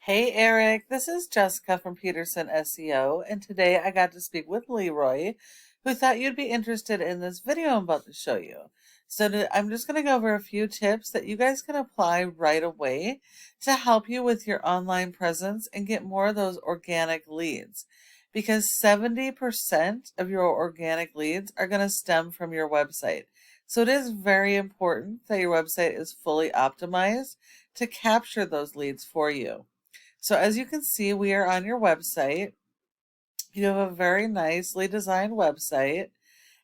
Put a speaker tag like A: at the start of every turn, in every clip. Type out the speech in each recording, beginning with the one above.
A: Hey Eric, this is Jessica from Peterson SEO, and today I got to speak with Leroy, who thought you'd be interested in this video I'm about to show you. I'm just going to go over a few tips that you guys can apply right away to help you with your online presence and get more of those organic leads. Because 70% of your organic leads are going to stem from your website. So it is very important that your website is fully optimized to capture those leads for you. So as you can see, we are on your website. You have a very nicely designed website.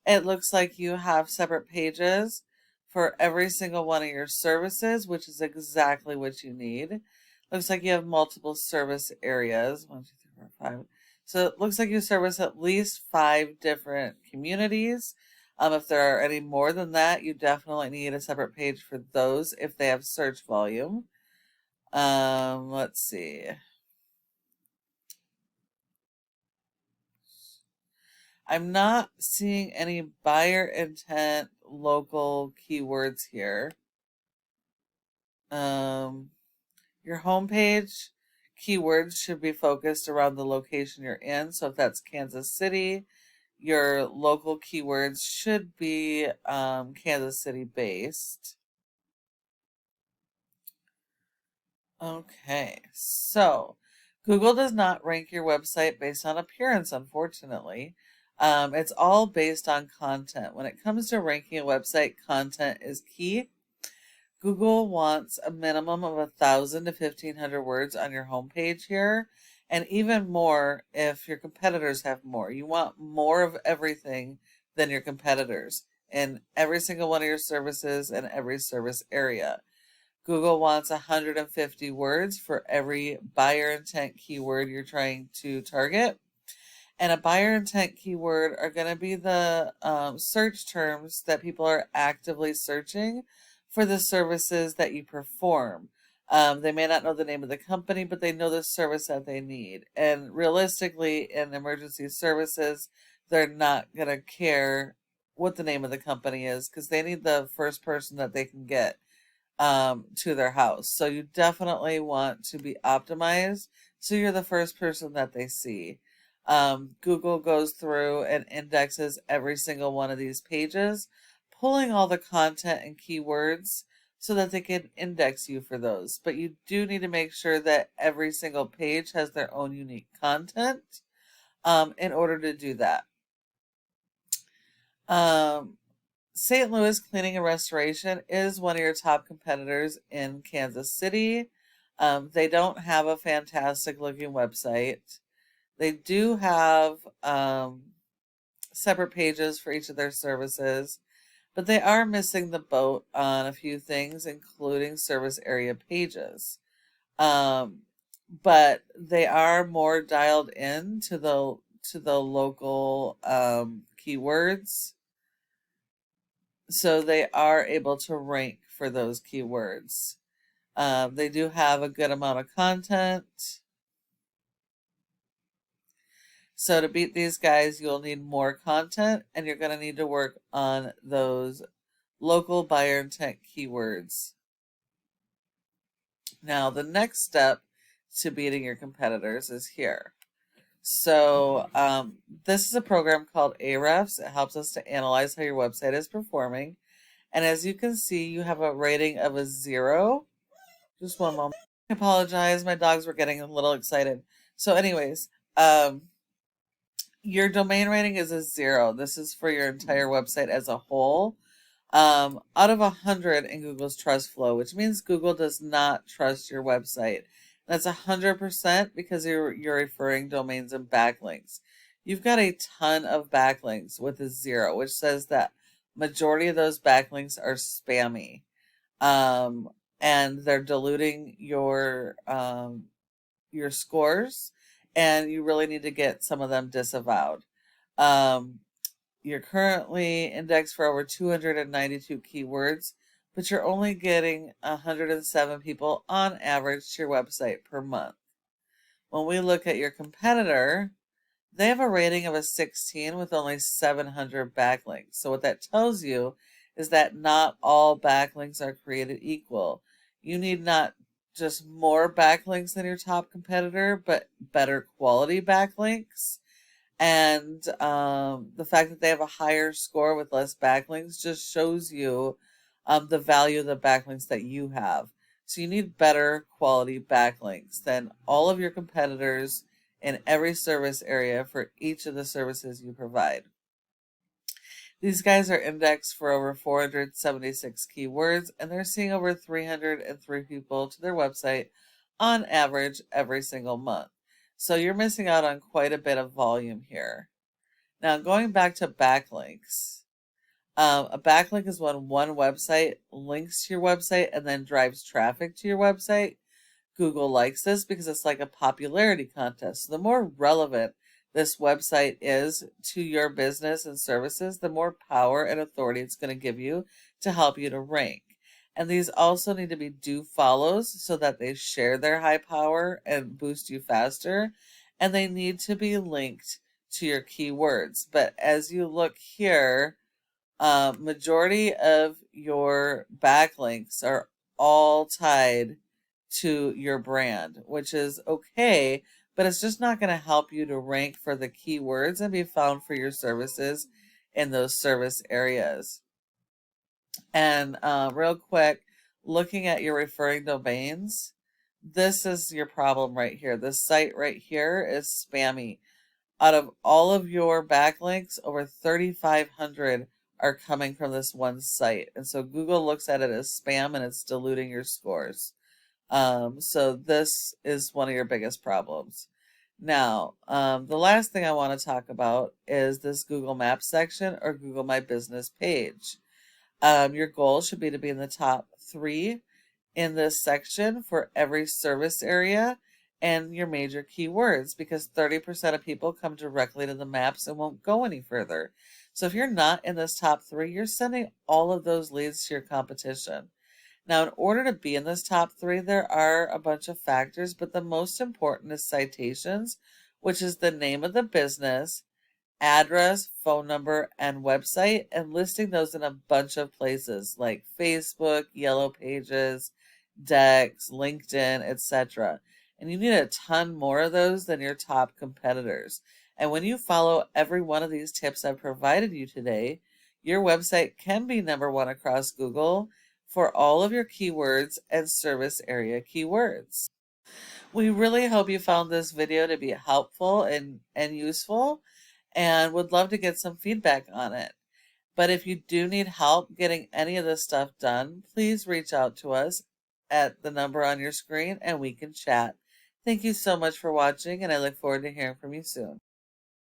A: It looks like you have separate pages for every single one of your services, which is exactly what you need. Looks like you have multiple service areas. 1, 2, 3, 4, 5. So it looks like you service at least 5 different communities. If there are any more than that, you definitely need a separate page for those if they have search volume. Let's see. I'm not seeing any buyer intent local keywords here. Your homepage keywords should be focused around the location you're in. So if that's Kansas City, your local keywords should be Kansas City based. Okay, so Google does not rank your website based on appearance, unfortunately. It's all based on content. When it comes to ranking a website, content is key. Google wants a minimum of 1,000 to 1,500 words on your homepage here, and even more if your competitors have more. You want more of everything than your competitors in every single one of your services and every service area. Google wants 150 words for every buyer intent keyword you're trying to target. And a buyer intent keyword are going to be the search terms that people are actively searching for the services that you perform. They may not know the name of the company, but they know the service that they need. And realistically, in emergency services, they're not going to care what the name of the company is because they need the first person that they can get to their house. So you definitely want to be optimized so you're the first person that they see. Google goes through and indexes every single one of these pages, pulling all the content and keywords so that they can index you for those. But you do need to make sure that every single page has their own unique content in order to do that. St. Louis Cleaning and Restoration is one of your top competitors in Kansas City. They don't have a fantastic looking website. They do have separate pages for each of their services, but they are missing the boat on a few things, including service area pages. But they are more dialed in to the local keywords. So they are able to rank for those keywords. They do have a good amount of content. So to beat these guys, you'll need more content, and you're going to need to work on those local buyer intent keywords. Now, the next step to beating your competitors is here. So this is a program called Ahrefs. It helps us to analyze how your website is performing. And as you can see, you have a rating of a 0. Just one moment. I apologize. My dogs were getting a little excited. So anyways, your domain rating is a 0. This is for your entire website as a whole. Out of 100 in Google's trust flow, which means Google does not trust your website. That's 100% because you're referring domains and backlinks. You've got a ton of backlinks with a 0, which says that majority of those backlinks are spammy. And they're diluting your scores, and you really need to get some of them disavowed. You're currently indexed for over 292 keywords, but you're only getting 107 people on average to your website per month. When we look at your competitor, they have a rating of a 16 with only 700 backlinks. So what that tells you is that not all backlinks are created equal. You need not just more backlinks than your top competitor, but better quality backlinks. And the fact that they have a higher score with less backlinks just shows you the value of the backlinks that you have. So you need better quality backlinks than all of your competitors in every service area for each of the services you provide. These guys are indexed for over 476 keywords, and they're seeing over 303 people to their website on average every single month. So you're missing out on quite a bit of volume here. Now, going back to backlinks, a backlink is when one website links to your website and then drives traffic to your website. Google likes this because it's like a popularity contest. So the more relevant this website is to your business and services, the more power and authority it's going to give you to help you to rank. And these also need to be do follows so that they share their high power and boost you faster. And they need to be linked to your keywords. But as you look here, majority of your backlinks are all tied to your brand, which is okay, but it's just not going to help you to rank for the keywords and be found for your services in those service areas. And real quick, looking at your referring domains, this is your problem right here. This site right here is spammy. Out of all of your backlinks, over 3,500 are coming from this one site. And so Google looks at it as spam and it's diluting your scores. So this is one of your biggest problems. Now, the last thing I want to talk about is this Google Maps section or Google My Business page. Your goal should be to be in the top 3 in this section for every service area and your major keywords, because 30% of people come directly to the maps and won't go any further. So if you're not in this top 3, you're sending all of those leads to your competition. Now, in order to be in this top 3, there are a bunch of factors, but the most important is citations, which is the name of the business, address, phone number, and website, and listing those in a bunch of places like Facebook, Yellow Pages, Dex, LinkedIn, etc. And you need a ton more of those than your top competitors. And when you follow every one of these tips I've provided you today, your website can be #1 across Google for all of your keywords and service area keywords. We really hope you found this video to be helpful and useful, and would love to get some feedback on it. But if you do need help getting any of this stuff done, please reach out to us at the number on your screen and we can chat. Thank you so much for watching, and I look forward to hearing from you soon.